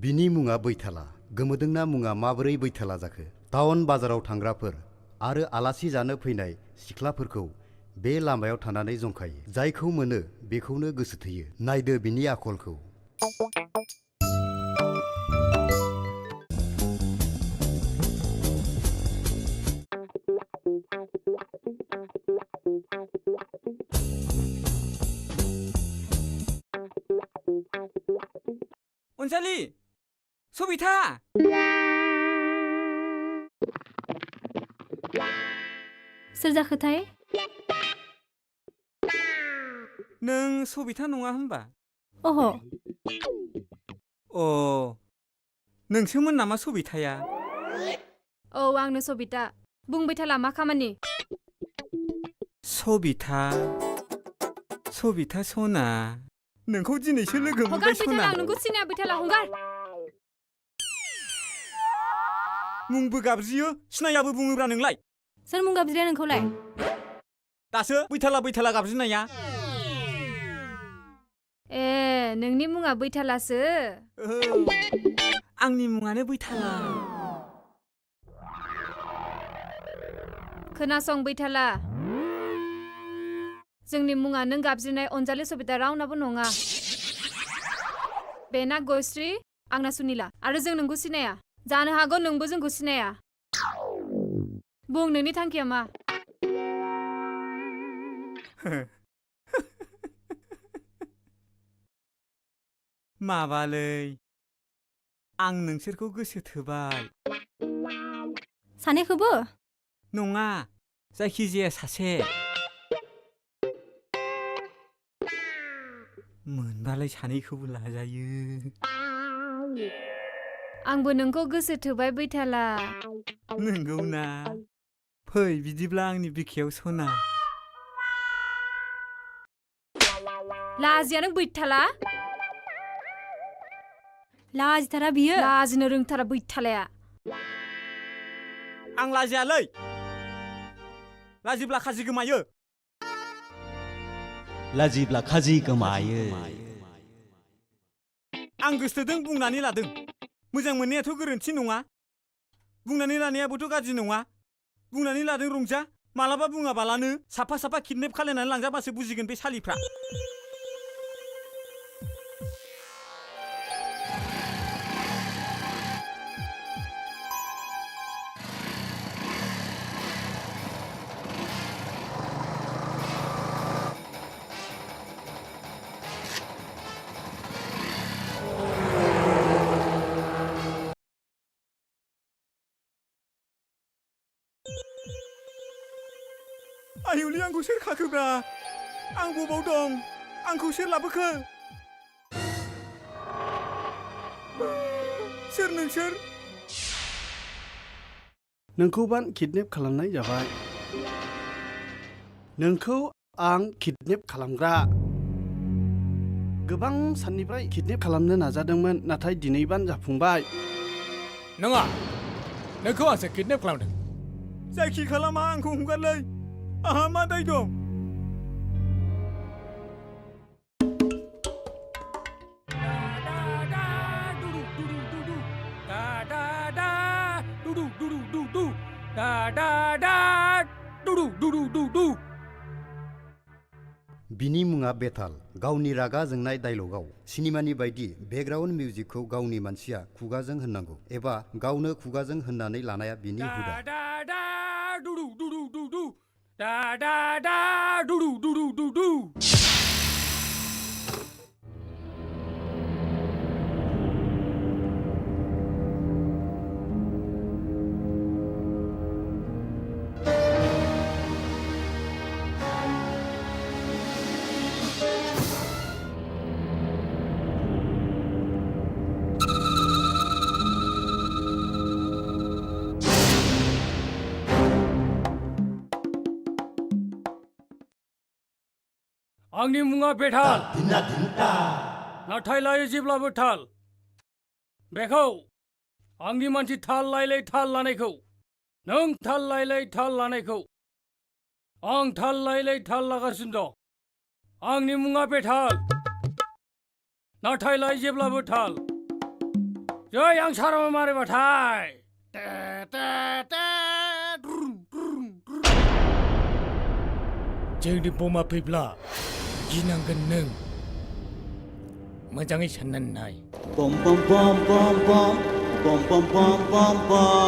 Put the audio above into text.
बिनि मुङा बैथाला। गोमोदोंना मुङा माबोरै बैथाला जाखो? टाउन बाजाराव थांग्राफोर आरो आलासि जानो फैनाय सिख्लाफोरखौ बे लामायाव थानानै जंखायो। जायखौ मोनो बेखौनो गोसो थोयो। नायदो बिनि आखलखौ। अनजालि, सबिता! सोर जाखोथाय? नों सबिता नङा होनबा? अह। अ, नोंसोमोन नामा सबिताया? औ, आंनो सबिता। बुंबाय थाला मा खामानि? सबिता, सबिता सना, नोंखौ दिनैसो लोगो हगार मोनबाय सना। बैथाला, आं नोंखौ सिनाया बैथाला, हगार। मुंबो गाबज्रियो, सिनायाबो बुङोब्रा नोंलाय? सोर मुं गाबज्रिया नोंखौलाय? दासो बैथाला बैथाला गाबज्रिनाया। ए, नोंनि मुङा बैथालासो? आंनि मुङानो बैथाला। खोनासं बैथाला, जोंनि मुङा नों गाबज्रिनाय अनजालि सबिता रावनाबो नङा। बेना गयश्री, आंना सुनिला, आरो जों नोंखौ सिनाया। जानो हागौ नोंबो जोंखौ सिनाया। बुं, नोंनि थांखिया मा? माबालै, आं नोंसोरखौ गोसो थोबाय। सानैखौबो? नङा, जायखिजाया सासे। मोनबालाय सानैखौबो लाजायो। आंबो नोंखौ गोसो थोबाय बैथाला। नंगौना? फै बिदिब्ला आंनि बिखायाव सना। लाजिया नों बैथाला? लाजिथारा बियो। लाजिनो रोंथारा बैथालाया। आं लाजियालै। लाजिब्ला खाजि गोमायो। लाजिब्ला खाजि गोमायो। आं गोसोथोदों बुंनानै लादों। मोजां मोननायाथ' गोरोन्थि नङा। बुंनानै लानायाबोथ' गाज्रि नङा। बुंनानै लादों रंजा। मालाबा बुङाबालानो साफा साफा किडनेप खालायनानै लांजाबासो बुजिगोन बे सालिफ्रा। आयौलै आंखौ सोर खाखोब्रा? आं बबाव दं? आंखौ सोर लाबोखो? सोर नोंसोर? नोंखौ किडनेप खालामनाय जाबाय। नोंखौ आं किडनेप खालामग्रा। गोबां साननिफ्राय किडनेप खालामनो नाजादोंमोन, नाथाय दिनैबान जाफुंबाय। नङा, नोंखौ आंसो किडनेप खालामदों। जायखि खालामा आंखौ हगारलै। आहा मा दाय दं? बिनि मुङा बेताल। गावनि रागा जोंनाय डायलगाव सिनेमानि बायदि बेकग्राउन्ड मिउजिकखौ गावनि मानसिया खुगाजों होननांगौ एबा गावनो खुगाजों होननानै लानाया बिनि हुदा। आंनि मुङा बेताल। नाथाय लायो जेब्लाबो थाल। बेखौ आंनि मानसि थाल लायलाय थाल लानायखौ, नों थाल लायलाय थाल लानायखौ आं थाल लायलाय थाल लागासिनो दं। आंनि मुङा बेताल। नाथाय लायो जेब्लाबो थाल। जै आं साराव मारिबाथाय जोंनि बमा फैब्ला गिनांगोन नों मोजाङै साननानै नाय Bom bom bom bom bom bom bom bom bom bom